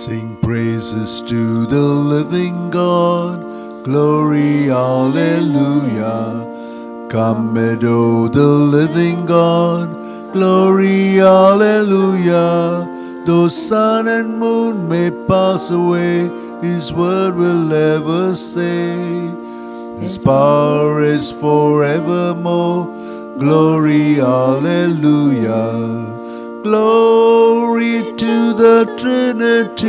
Sing praises to the living God, glory, hallelujah. Come adore the living God, glory, hallelujah. Though sun and moon may pass away, His word will never stay. His power is forevermore, glory, hallelujah. Glory to the Trinity,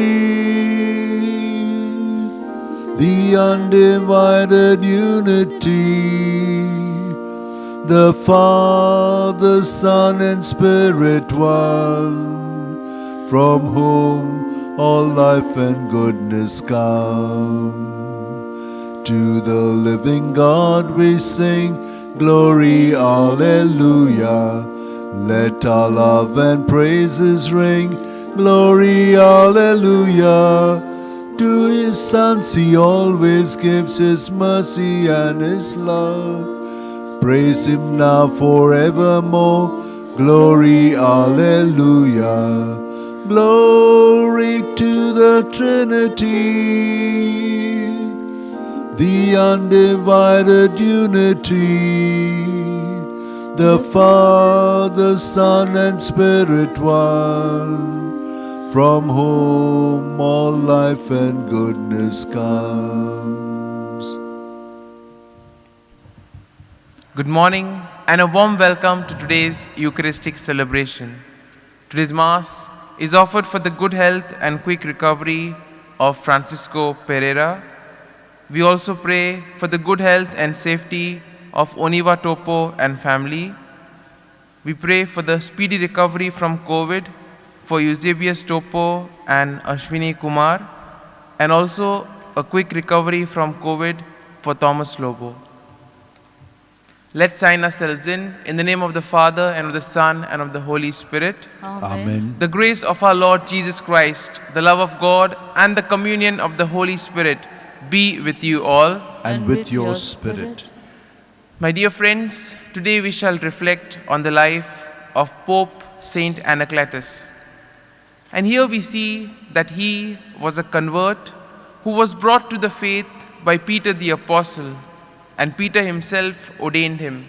the undivided unity, the Father, Son, and Spirit one, from whom all life and goodness come. To the living God we sing, glory, hallelujah. Let our love and praises ring, glory, hallelujah. To His sons He always gives His mercy and His love. Praise Him now forevermore, glory, hallelujah. Glory to the Trinity, the undivided unity, the Father, Son, and Spirit one, from whom all life and goodness comes. Good morning and a warm welcome to today's Eucharistic celebration. Today's Mass is offered for the good health and quick recovery of Francisco Pereira. We also pray for the good health and safety of Oniva Topo and family. We pray for the speedy recovery from COVID for Eusebius Topo and Ashwini Kumar, and also a quick recovery from COVID for Thomas Lobo. Let's sign ourselves in the name of the Father, and of the Son, and of the Holy Spirit. Amen. The grace of our Lord Jesus Christ, the love of God, and the communion of the Holy Spirit be with you all. And with your spirit. My dear friends, today we shall reflect on the life of Pope Saint Anaclatus. And here we see that he was a convert who was brought to the faith by Peter the Apostle, and Peter himself ordained him.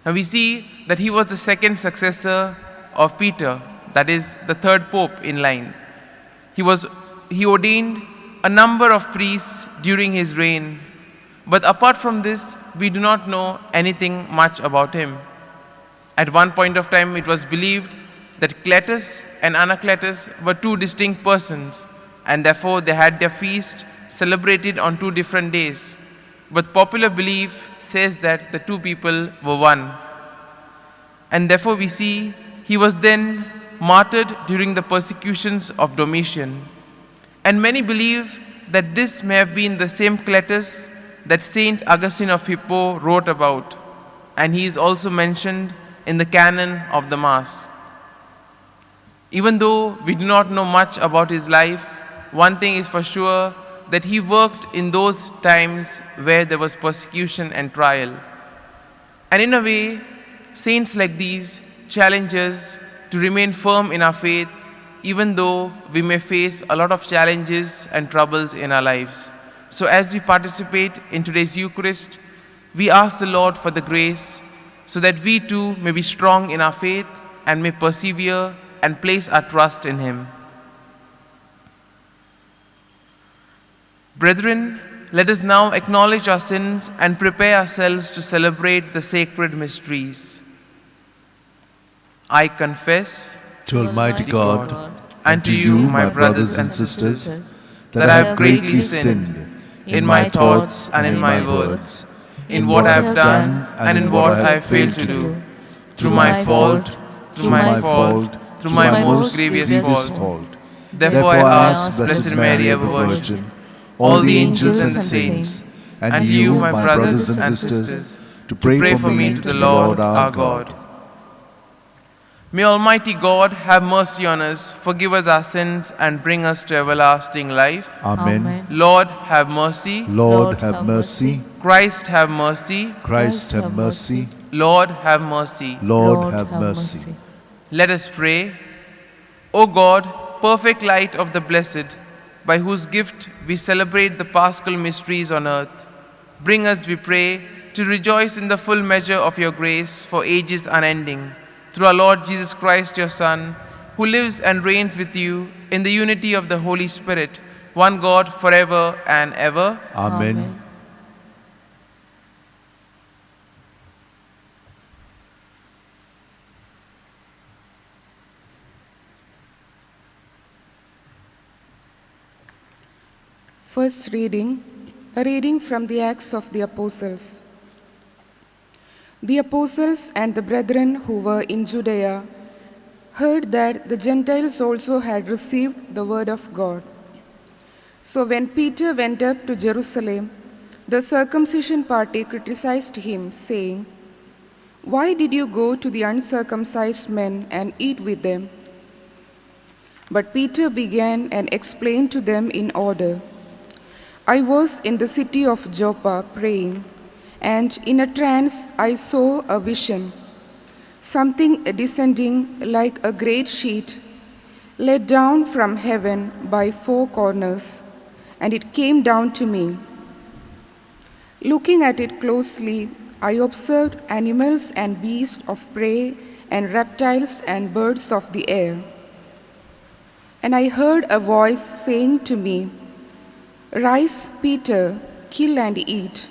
Now we see that he was the second successor of Peter, that is the third pope in line. He ordained a number of priests during his reign, but apart from this, we do not know anything much about him. At one point of time, it was believed that Cletus and Anaclatus were two distinct persons, and therefore they had their feast celebrated on two different days. But popular belief says that the two people were one. And therefore we see he was then martyred during the persecutions of Domitian. And many believe that this may have been the same Cletus that Saint Augustine of Hippo wrote about, and he is also mentioned in the canon of the Mass. Even though we do not know much about his life, one thing is for sure, that he worked in those times where there was persecution and trial. And in a way, saints like these challenge us to remain firm in our faith, even though we may face a lot of challenges and troubles in our lives. So as we participate in today's Eucharist, we ask the Lord for the grace so that we too may be strong in our faith and may persevere and place our trust in Him. Brethren, let us now acknowledge our sins and prepare ourselves to celebrate the sacred mysteries. I confess To Almighty God and to you, my brothers and sisters, that I have greatly sinned in my thoughts and in my words, in what I have done and in what I have failed to do, through my fault, through my most grievous fault. Therefore I ask Blessed Mary, ever Virgin, all the angels and the saints, and you, my brothers and sisters, to pray for me to the Lord our God. May Almighty God have mercy on us, forgive us our sins, and bring us to everlasting life. Amen. Lord, have mercy. Lord, have mercy. Christ, have mercy. Christ, have mercy. Lord, have mercy. Lord, have mercy. Let us pray. O God, perfect light of the blessed, by whose gift we celebrate the paschal mysteries on earth, bring us, we pray, to rejoice in the full measure of your grace for ages unending, through our Lord Jesus Christ, your Son, who lives and reigns with you in the unity of the Holy Spirit, one God, forever and ever. Amen. First reading, a reading from the Acts of the Apostles. The apostles and the brethren who were in Judea heard that the Gentiles also had received the word of God. So when Peter went up to Jerusalem, the circumcision party criticized him, saying, "Why did you go to the uncircumcised men and eat with them?" But Peter began and explained to them in order. "I was in the city of Joppa praying, and in a trance I saw a vision, something descending like a great sheet, let down from heaven by four corners, and it came down to me. Looking at it closely, I observed animals and beasts of prey and reptiles and birds of the air. And I heard a voice saying to me, 'Rise, Peter, kill and eat.'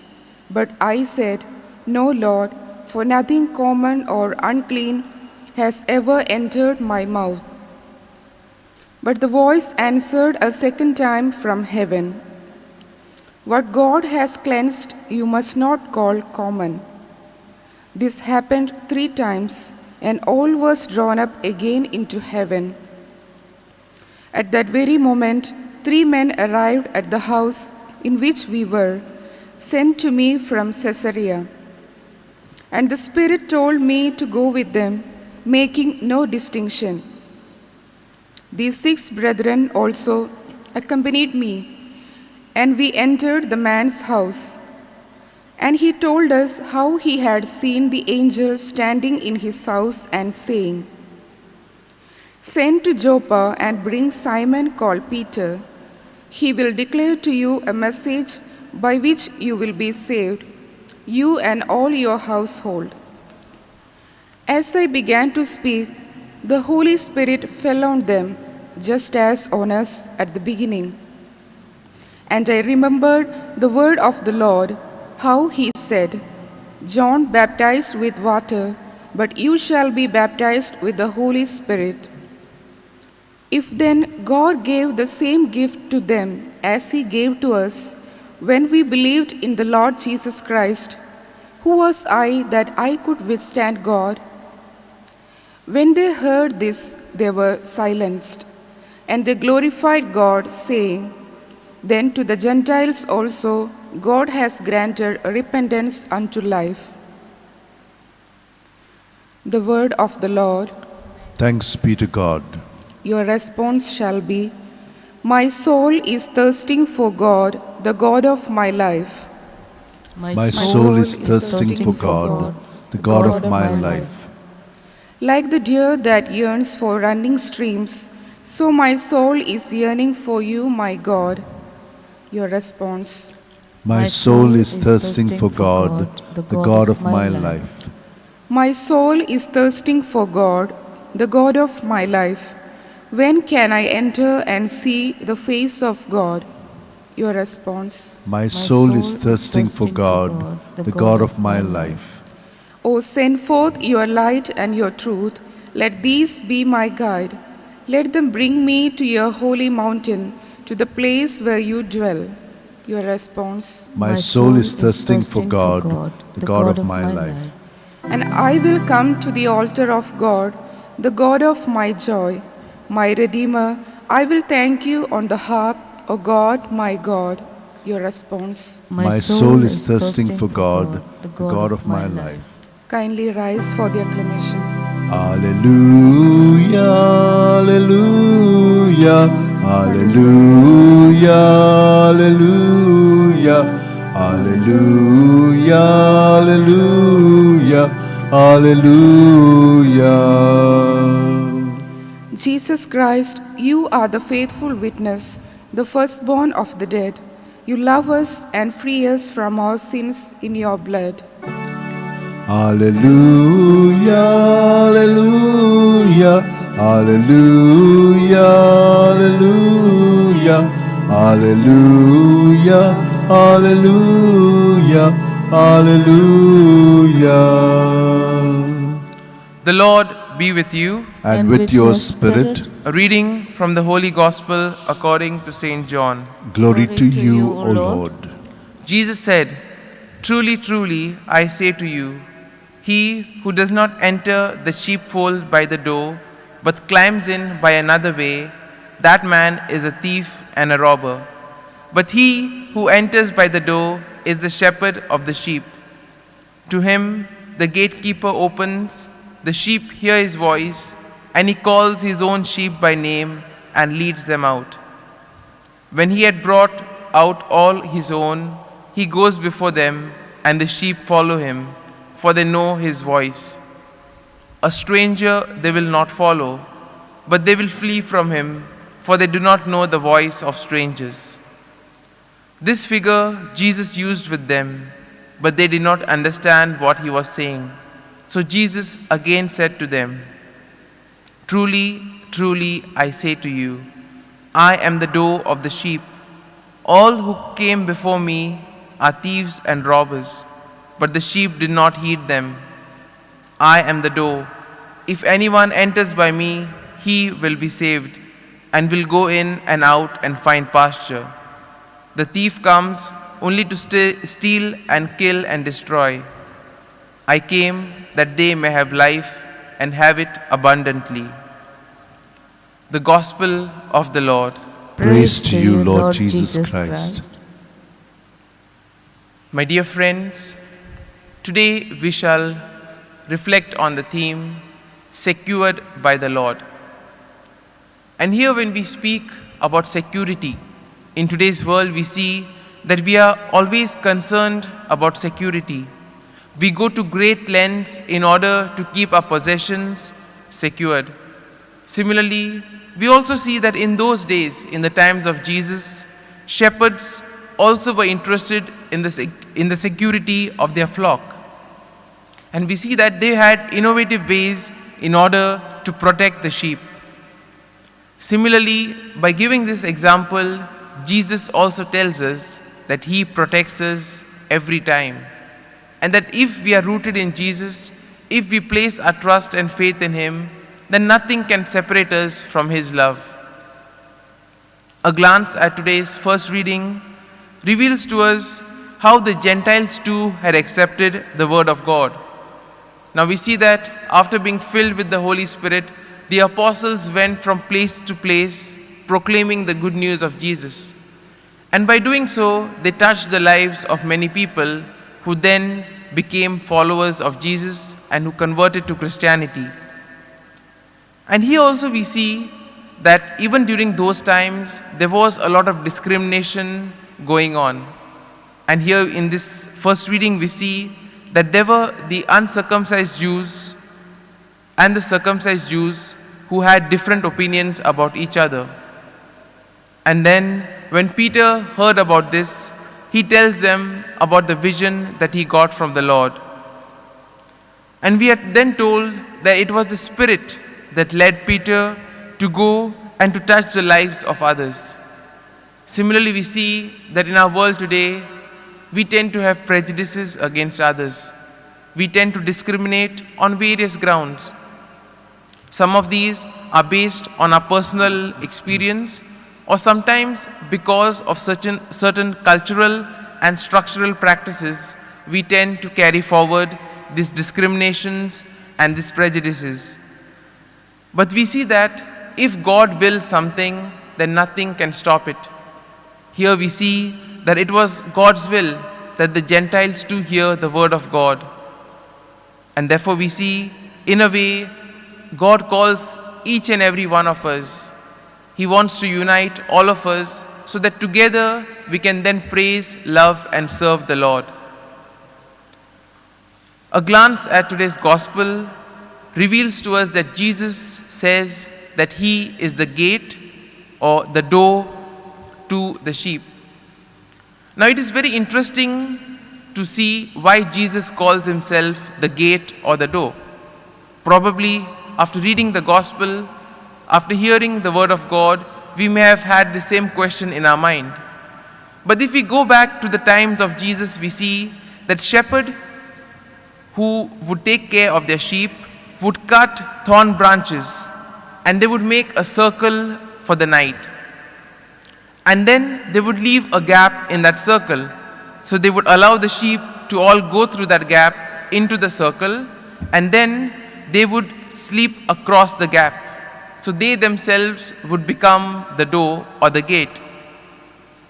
But I said, 'No, Lord, for nothing common or unclean has ever entered my mouth.' But the voice answered a second time from heaven, 'What God has cleansed, you must not call common.' This happened 3 times, and all was drawn up again into heaven. At that very moment, 3 men arrived at the house in which we were, sent to me from Caesarea. And the Spirit told me to go with them, making no distinction. These 6 brethren also accompanied me, and we entered the man's house. And he told us how he had seen the angel standing in his house and saying, 'Send to Joppa and bring Simon called Peter. He will declare to you a message by which you will be saved, you and all your household.' As I began to speak, the Holy Spirit fell on them, just as on us at the beginning. And I remembered the word of the Lord, how he said, 'John baptized with water, but you shall be baptized with the Holy Spirit.' If then God gave the same gift to them as he gave to us when we believed in the Lord Jesus Christ, who was I that I could withstand God?" When they heard this, they were silenced, and they glorified God, saying, "Then to the Gentiles also God has granted repentance unto life." The word of the Lord. Thanks be to God. Your response shall be, "My soul is thirsting for God, the God of my life." My soul is thirsting for God, the God of my life. Like the deer that yearns for running streams, so my soul is yearning for you, my God. Your response. My soul is thirsting for God, the God of my life. My soul is thirsting for God, the God of my life. When can I enter and see the face of God? Your response. My soul is thirsting for God, the God of my life. O send forth your light and your truth. Let these be my guide. Let them bring me to your holy mountain, to the place where you dwell. Your response. My soul is thirsting for God, the God of my life. And I will come to the altar of God, the God of my joy. My Redeemer, I will thank you on the harp, O God, my God. Your response. My soul is thirsting for God, the God of my life. Kindly rise for the acclamation. Alleluia, alleluia, alleluia, alleluia, alleluia, alleluia, alleluia. Jesus Christ, you are the faithful witness, the firstborn of the dead. You love us and free us from all sins in your blood. Hallelujah, hallelujah, hallelujah, hallelujah, hallelujah, hallelujah, hallelujah. The Lord be with you. And with your spirit, A reading from the Holy Gospel according to St. John. glory to you, O Lord. Jesus said, "Truly, truly, I say to you, he who does not enter the sheepfold by the door, but climbs in by another way, that man is a thief and a robber. But he who enters by the door is the shepherd of the sheep. To him the gatekeeper opens, the sheep hear his voice, and he calls his own sheep by name and leads them out. When he had brought out all his own, he goes before them, and the sheep follow him, for they know his voice. A stranger they will not follow, but they will flee from him, for they do not know the voice of strangers." This figure Jesus used with them, but they did not understand what he was saying. So Jesus again said to them, "Truly, truly, I say to you, I am the door of the sheep. All who came before me are thieves and robbers, but the sheep did not heed them. I am the door. If anyone enters by me, he will be saved, and will go in and out and find pasture. The thief comes only to steal and kill and destroy. I came that they may have life and have it abundantly." The Gospel of the Lord. Praise to you, Lord Jesus Christ. My dear friends, today we shall reflect on the theme, Secured by the Lord. And here when we speak about security, in today's world we see that we are always concerned about security. We go to great lengths in order to keep our possessions secured. Similarly, we also see that in those days, in the times of Jesus, shepherds also were interested in the security of their flock. And we see that they had innovative ways in order to protect the sheep. Similarly, by giving this example, Jesus also tells us that he protects us every time. And that if we are rooted in Jesus, if we place our trust and faith in him, then nothing can separate us from his love. A glance at today's first reading reveals to us how the Gentiles too had accepted the word of God. Now we see that after being filled with the Holy Spirit, the apostles went from place to place proclaiming the good news of Jesus. And by doing so, they touched the lives of many people who then became followers of Jesus and who converted to Christianity. And here also we see that even during those times, there was a lot of discrimination going on. And here in this first reading, we see that there were the uncircumcised Jews and the circumcised Jews who had different opinions about each other. And then when Peter heard about this, he tells them about the vision that he got from the Lord. And we are then told that it was the Spirit that led Peter to go and to touch the lives of others. Similarly, we see that in our world today, we tend to have prejudices against others. We tend to discriminate on various grounds. Some of these are based on our personal experience, or sometimes because of certain cultural and structural practices, we tend to carry forward these discriminations and these prejudices. But we see that if God wills something, then nothing can stop it. Here we see that it was God's will that the Gentiles too hear the word of God. And therefore we see, in a way, God calls each and every one of us. He wants to unite all of us so that together we can then praise, love, and serve the Lord. A glance at today's gospel reveals to us that Jesus says that he is the gate or the door to the sheep. Now it is very interesting to see why Jesus calls himself the gate or the door. Probably after reading the gospel, after hearing the word of God, we may have had the same question in our mind. But if we go back to the times of Jesus, we see that shepherd who would take care of their sheep would cut thorn branches and they would make a circle for the night. And then they would leave a gap in that circle. So they would allow the sheep to all go through that gap into the circle, and then they would sleep across the gap. So they themselves would become the door or the gate.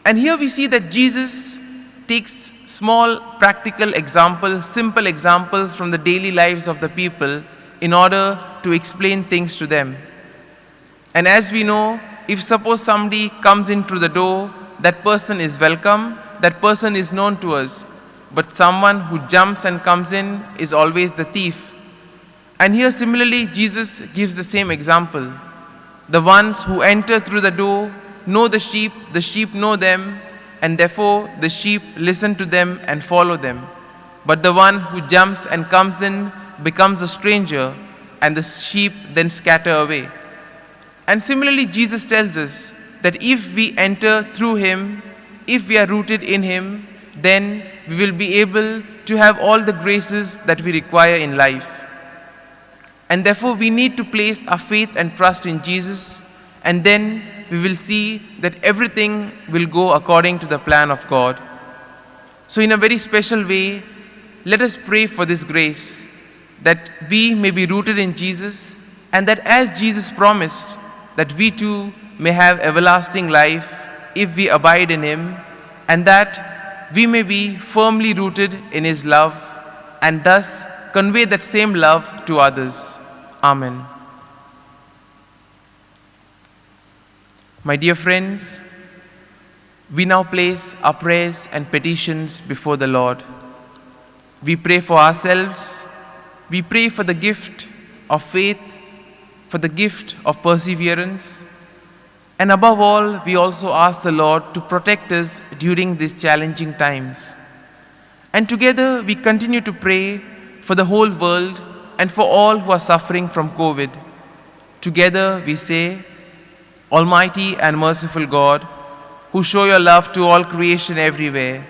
And here we see that Jesus takes small practical examples, simple examples from the daily lives of the people in order to explain things to them. And as we know, if suppose somebody comes in through the door, that person is welcome, that person is known to us. But someone who jumps and comes in is always the thief. And here similarly, Jesus gives the same example. The ones who enter through the door know the sheep know them, and therefore the sheep listen to them and follow them. But the one who jumps and comes in becomes a stranger, and the sheep then scatter away. And similarly, Jesus tells us that if we enter through him, if we are rooted in him, then we will be able to have all the graces that we require in life. And therefore, we need to place our faith and trust in Jesus, and then we will see that everything will go according to the plan of God. So in a very special way, let us pray for this grace, that we may be rooted in Jesus, and that as Jesus promised, that we too may have everlasting life if we abide in him, and that we may be firmly rooted in his love, and thus convey that same love to others. Amen. My dear friends, we now place our prayers and petitions before the Lord. We pray for ourselves, we pray for the gift of faith, for the gift of perseverance, and above all, we also ask the Lord to protect us during these challenging times. And together we continue to pray for the whole world and for all who are suffering from COVID. Together we say, Almighty and merciful God, who show your love to all creation everywhere,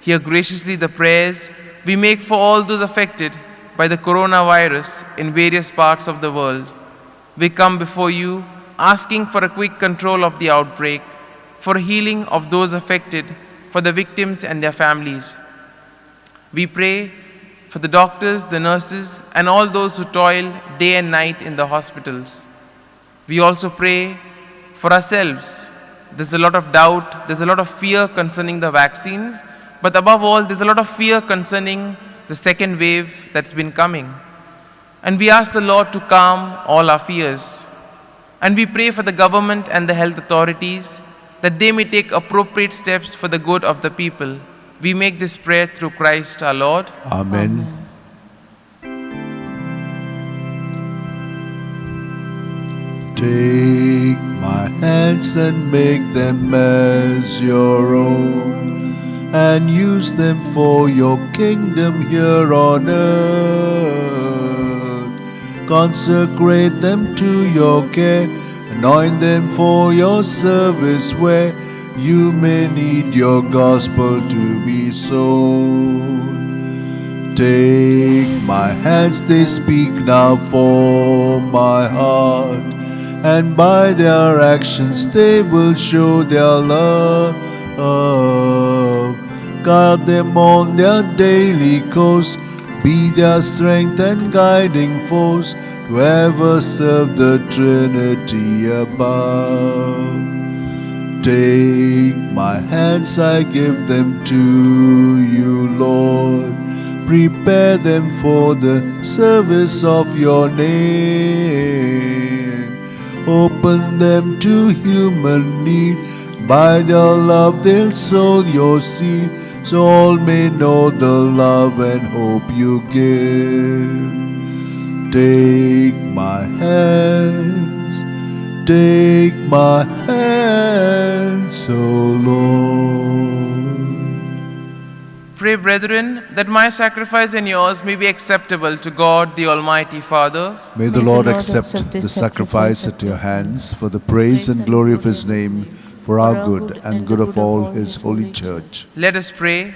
hear graciously the prayers we make for all those affected by the coronavirus in various parts of the world. We come before you asking for a quick control of the outbreak, for healing of those affected, for the victims and their families. We pray for the doctors, the nurses, and all those who toil day and night in the hospitals. We also pray for ourselves. There's a lot of doubt, there's a lot of fear concerning the vaccines, but above all, there's a lot of fear concerning the second wave that's been coming. And we ask the Lord to calm all our fears. And we pray for the government and the health authorities that they may take appropriate steps for the good of the people. We make this prayer through Christ our Lord. Amen. Take my hands and make them as your own, and use them for your kingdom here on earth. Consecrate them to your care, anoint them for your service where you may need your gospel to be sown. Take my hands, they speak now for my heart, and by their actions they will show their love. Guard them on their daily course, be their strength and guiding force, to ever serve the Trinity above. Take my hands, I give them to you, Lord. Prepare them for the service of your name. Open them to human need. By their love they'll sow your seed, so all may know the love and hope you give. Take my hands, Take my hands, O Lord. Pray, brethren, that my sacrifice and yours may be acceptable to God, the Almighty Father. May the Lord accept the sacrifice at your hands for the praise and glory of his name, for our good and good of all his holy church. Let us pray.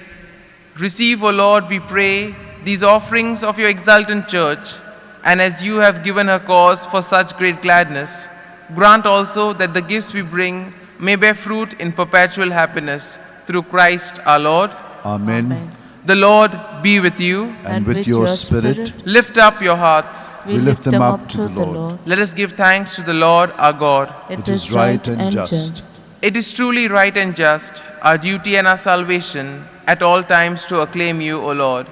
Receive, O Lord, we pray, these offerings of your exultant church, and as you have given her cause for such great gladness, grant also that the gifts we bring may bear fruit in perpetual happiness through Christ our Lord. Amen. The Lord be with you. And with your spirit, Lift up your hearts. we lift them up to the Lord. Let us give thanks to the Lord our God. It is right and just. It is truly right and just, our duty and our salvation, at all times to acclaim you, O Lord.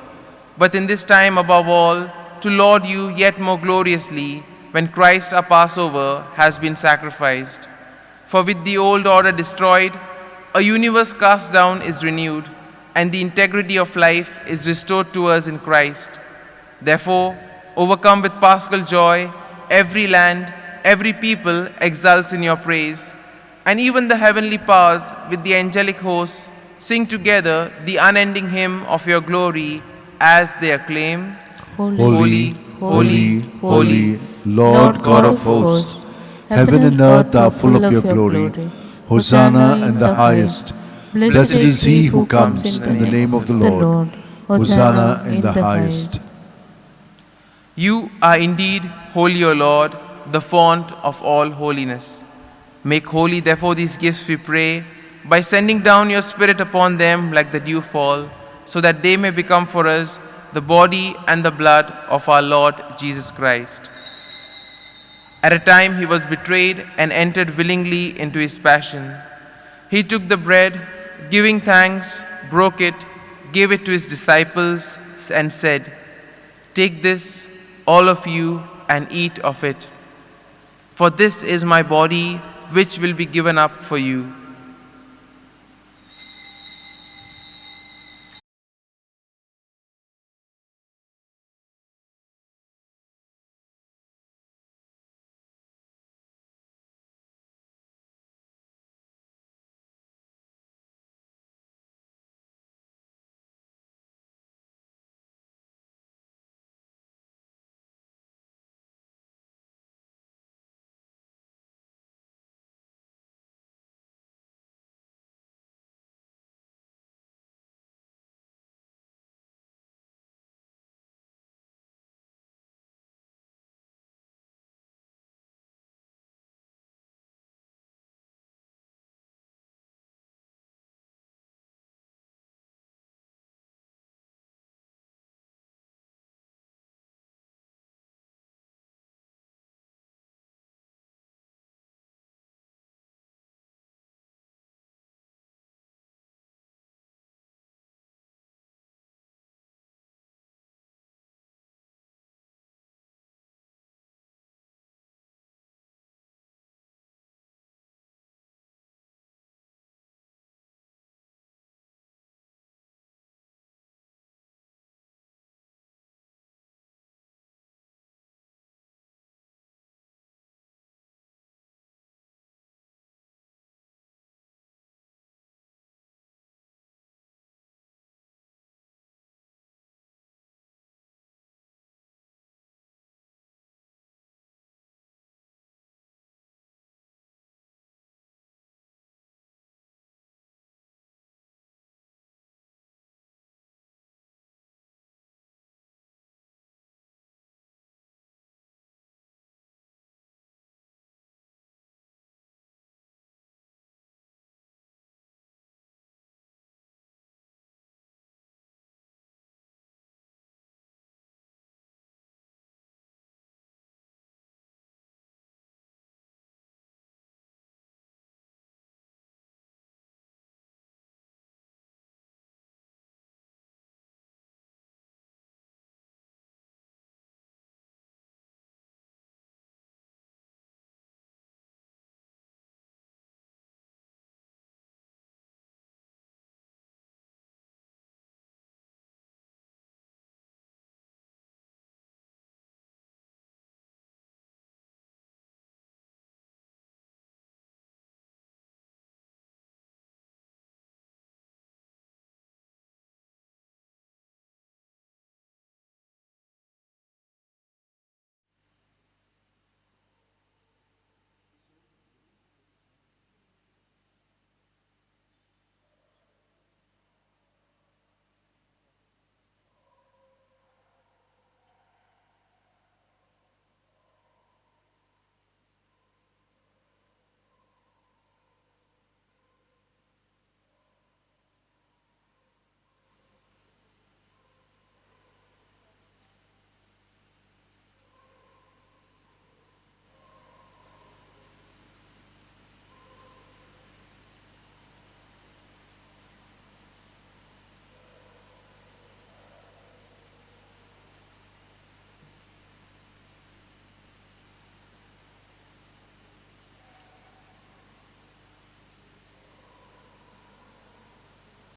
But in this time above all, to laud you yet more gloriously, when Christ our Passover has been sacrificed. For with the old order destroyed, a universe cast down is renewed, and the integrity of life is restored to us in Christ. Therefore, overcome with paschal joy, every land, every people exults in your praise, and even the heavenly powers with the angelic hosts sing together the unending hymn of your glory as they acclaim, Holy, holy, holy, Lord God of hosts, heaven and earth are full of your glory. Hosanna in the highest. Blessed is he who comes in the name of the Lord. Hosanna in the highest. You are indeed holy, O Lord, the font of all holiness. Make holy, therefore, these gifts, we pray, by sending down your Spirit upon them like the dew fall, so that they may become for us the body and the blood of our Lord Jesus Christ. At a time he was betrayed and entered willingly into his passion. He took the bread, giving thanks, broke it, gave it to his disciples, and said, "Take this, all of you, and eat of it. For this is my body, which will be given up for you."